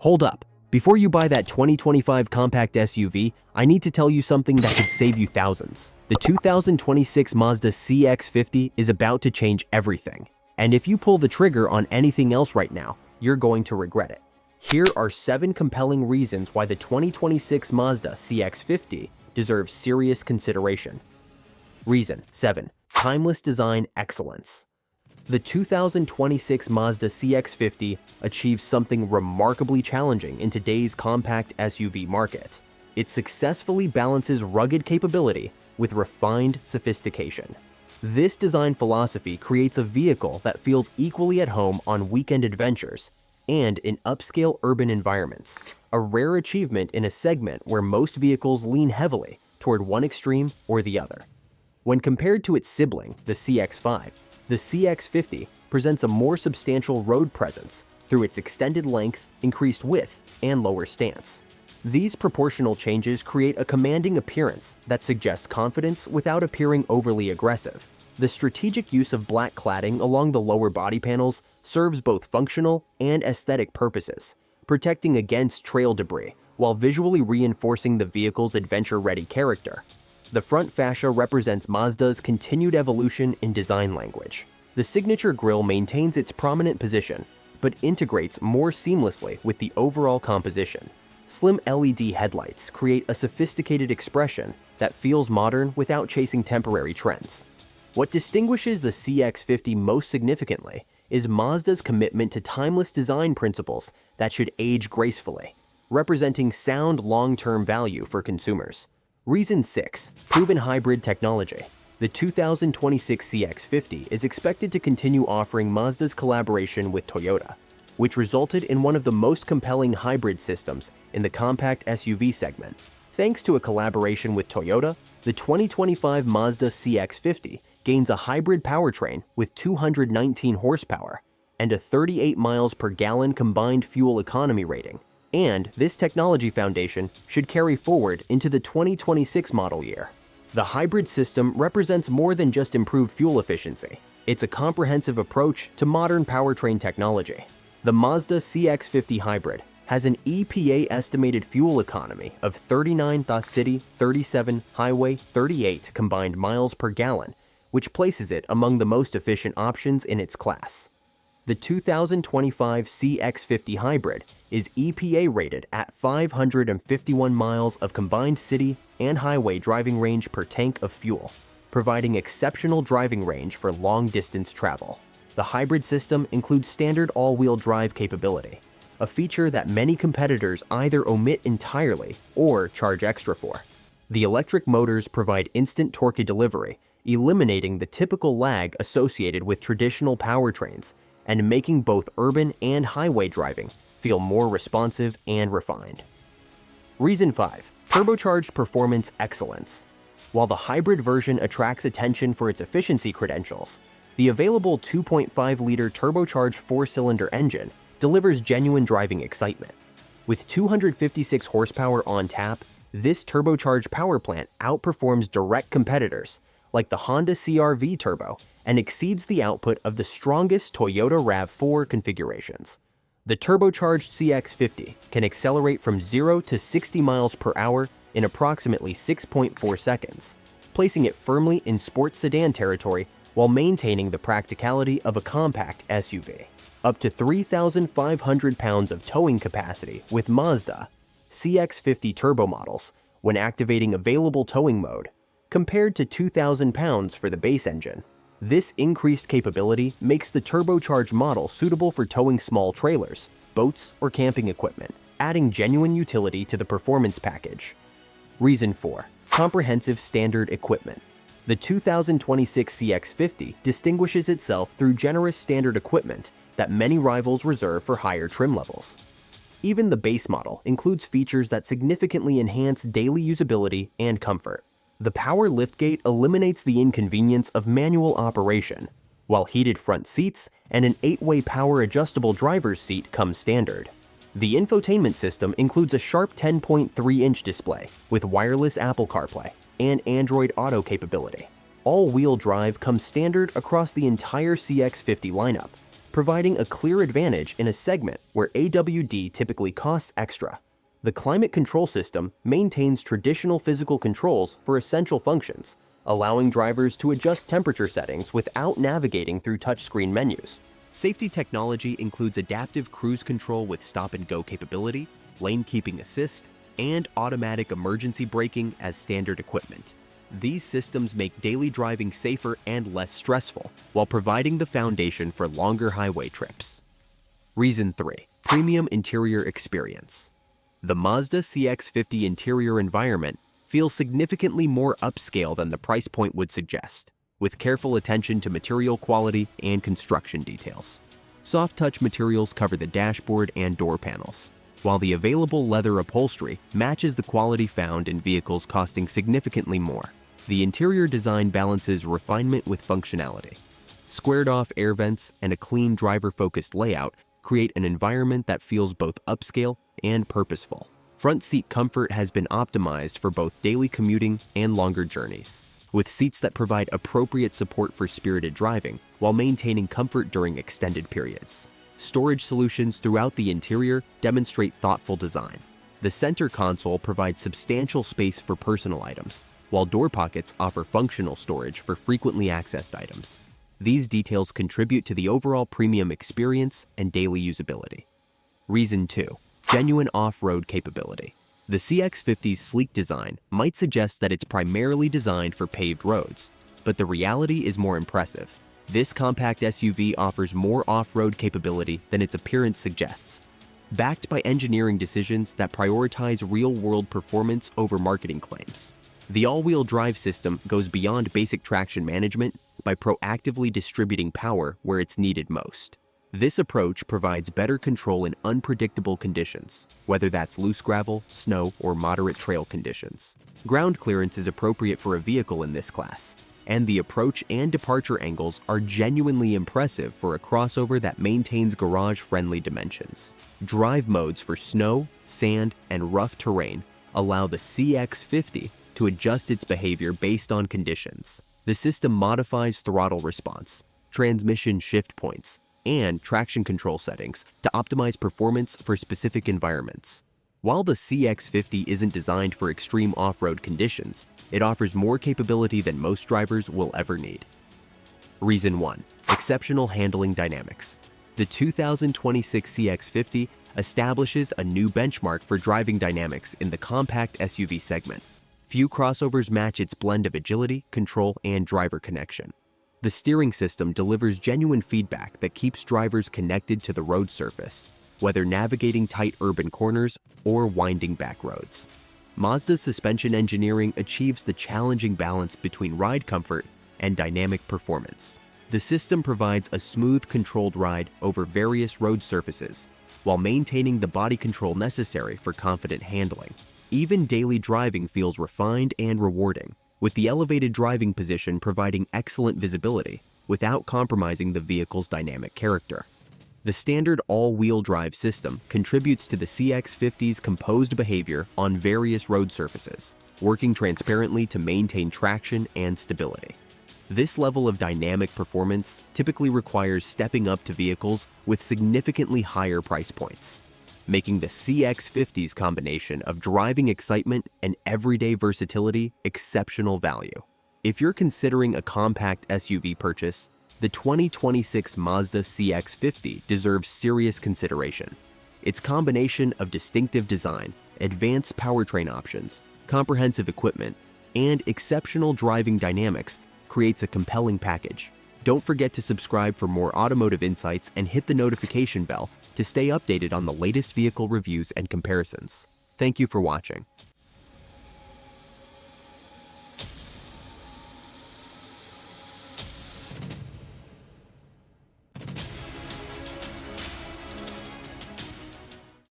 Hold up. Before you buy that 2025 compact SUV, I need to tell you something that could save you thousands. The 2026 Mazda CX-50 is about to change everything. And if you pull the trigger on anything else right now, you're going to regret it. Here are 7 compelling reasons why the 2026 Mazda CX-50 deserves serious consideration. Reason 7. Timeless design excellence. The 2026 Mazda CX-50 achieves something remarkably challenging in today's compact SUV market. It successfully balances rugged capability with refined sophistication. This design philosophy creates a vehicle that feels equally at home on weekend adventures and in upscale urban environments, a rare achievement in a segment where most vehicles lean heavily toward one extreme or the other. When compared to its sibling, the CX-5, the CX-50 presents a more substantial road presence through its extended length, increased width, and lower stance. These proportional changes create a commanding appearance that suggests confidence without appearing overly aggressive. The strategic use of black cladding along the lower body panels serves both functional and aesthetic purposes, protecting against trail debris while visually reinforcing the vehicle's adventure-ready character. The front fascia represents Mazda's continued evolution in design language. The signature grille maintains its prominent position, but integrates more seamlessly with the overall composition. Slim LED headlights create a sophisticated expression that feels modern without chasing temporary trends. What distinguishes the CX-50 most significantly is Mazda's commitment to timeless design principles that should age gracefully, representing sound long-term value for consumers. Reason 6. Proven hybrid technology. The 2026 CX-50 is expected to continue offering Mazda's collaboration with Toyota, which resulted in one of the most compelling hybrid systems in the compact SUV segment. Thanks to a collaboration with Toyota, the 2025 Mazda CX-50 gains a hybrid powertrain with 219 horsepower and a 38 miles per gallon combined fuel economy rating. And this technology foundation should carry forward into the 2026 model year. The hybrid system represents more than just improved fuel efficiency. It's a comprehensive approach to modern powertrain technology. The Mazda CX-50 hybrid has an EPA estimated fuel economy of 39 city, 37 highway, 38 combined miles per gallon, which places it among the most efficient options in its class. The 2025 CX-50 hybrid is EPA rated at 551 miles of combined city and highway driving range per tank of fuel, providing exceptional driving range for long-distance travel. The hybrid system includes standard all-wheel drive capability, a feature that many competitors either omit entirely or charge extra for. The electric motors provide instant torque delivery, eliminating the typical lag associated with traditional powertrains, and making both urban and highway driving feel more responsive and refined. Reason 5. Turbocharged performance excellence. While the hybrid version attracts attention for its efficiency credentials, the available 2.5-liter turbocharged 4-cylinder engine delivers genuine driving excitement. With 256 horsepower on tap, this turbocharged power plant outperforms direct competitors like the Honda CR-V Turbo and exceeds the output of the strongest Toyota RAV4 configurations. The turbocharged CX-50 can accelerate from 0 to 60 miles per hour in approximately 6.4 seconds, placing it firmly in sports sedan territory while maintaining the practicality of a compact SUV. Up to 3,500 pounds of towing capacity with Mazda CX-50 turbo models when activating available towing mode, compared to 2,000 pounds for the base engine. This increased capability makes the turbocharged model suitable for towing small trailers, boats, or camping equipment, adding genuine utility to the performance package. Reason 4. Comprehensive standard equipment. The 2026 CX-50 distinguishes itself through generous standard equipment that many rivals reserve for higher trim levels. Even the base model includes features that significantly enhance daily usability and comfort. The power liftgate eliminates the inconvenience of manual operation, while heated front seats and an 8-way power adjustable driver's seat come standard. The infotainment system includes a sharp 10.3-inch display with wireless Apple CarPlay and Android Auto capability. All-wheel drive comes standard across the entire CX-50 lineup, providing a clear advantage in a segment where AWD typically costs extra. The climate control system maintains traditional physical controls for essential functions, allowing drivers to adjust temperature settings without navigating through touchscreen menus. Safety technology includes adaptive cruise control with stop-and-go capability, lane keeping assist, and automatic emergency braking as standard equipment. These systems make daily driving safer and less stressful, while providing the foundation for longer highway trips. Reason 3. Premium interior experience. The Mazda CX-50 interior environment feels significantly more upscale than the price point would suggest, with careful attention to material quality and construction details. Soft-touch materials cover the dashboard and door panels, while the available leather upholstery matches the quality found in vehicles costing significantly more. The interior design balances refinement with functionality. Squared-off air vents and a clean driver-focused layout create an environment that feels both upscale and purposeful. Front seat comfort has been optimized for both daily commuting and longer journeys, with seats that provide appropriate support for spirited driving while maintaining comfort during extended periods. Storage solutions throughout the interior demonstrate thoughtful design. The center console provides substantial space for personal items, while door pockets offer functional storage for frequently accessed items. These details contribute to the overall premium experience and daily usability. Reason 2. Genuine off-road capability. The CX-50's sleek design might suggest that it's primarily designed for paved roads, but the reality is more impressive. This compact SUV offers more off-road capability than its appearance suggests, backed by engineering decisions that prioritize real-world performance over marketing claims. The all-wheel drive system goes beyond basic traction management by proactively distributing power where it's needed most. This approach provides better control in unpredictable conditions, whether that's loose gravel, snow, or moderate trail conditions. Ground clearance is appropriate for a vehicle in this class, and the approach and departure angles are genuinely impressive for a crossover that maintains garage-friendly dimensions. Drive modes for snow, sand, and rough terrain allow the CX-50 to adjust its behavior based on conditions. The system modifies throttle response, transmission shift points, and traction control settings to optimize performance for specific environments. While the CX-50 isn't designed for extreme off-road conditions, it offers more capability than most drivers will ever need. Reason 1. Exceptional handling dynamics. The 2026 CX-50 establishes a new benchmark for driving dynamics in the compact SUV segment. Few crossovers match its blend of agility, control, and driver connection. The steering system delivers genuine feedback that keeps drivers connected to the road surface, whether navigating tight urban corners or winding back roads. Mazda's suspension engineering achieves the challenging balance between ride comfort and dynamic performance. The system provides a smooth, controlled ride over various road surfaces, while maintaining the body control necessary for confident handling. Even daily driving feels refined and rewarding, with the elevated driving position providing excellent visibility without compromising the vehicle's dynamic character. The standard all-wheel drive system contributes to the CX-50's composed behavior on various road surfaces, working transparently to maintain traction and stability. This level of dynamic performance typically requires stepping up to vehicles with significantly higher price points, making the CX-50's combination of driving excitement and everyday versatility exceptional value. If you're considering a compact SUV purchase, the 2026 Mazda CX-50 deserves serious consideration. Its combination of distinctive design, advanced powertrain options, comprehensive equipment, and exceptional driving dynamics creates a compelling package. Don't forget to subscribe for more automotive insights and hit the notification bell to stay updated on the latest vehicle reviews and comparisons. Thank you for watching.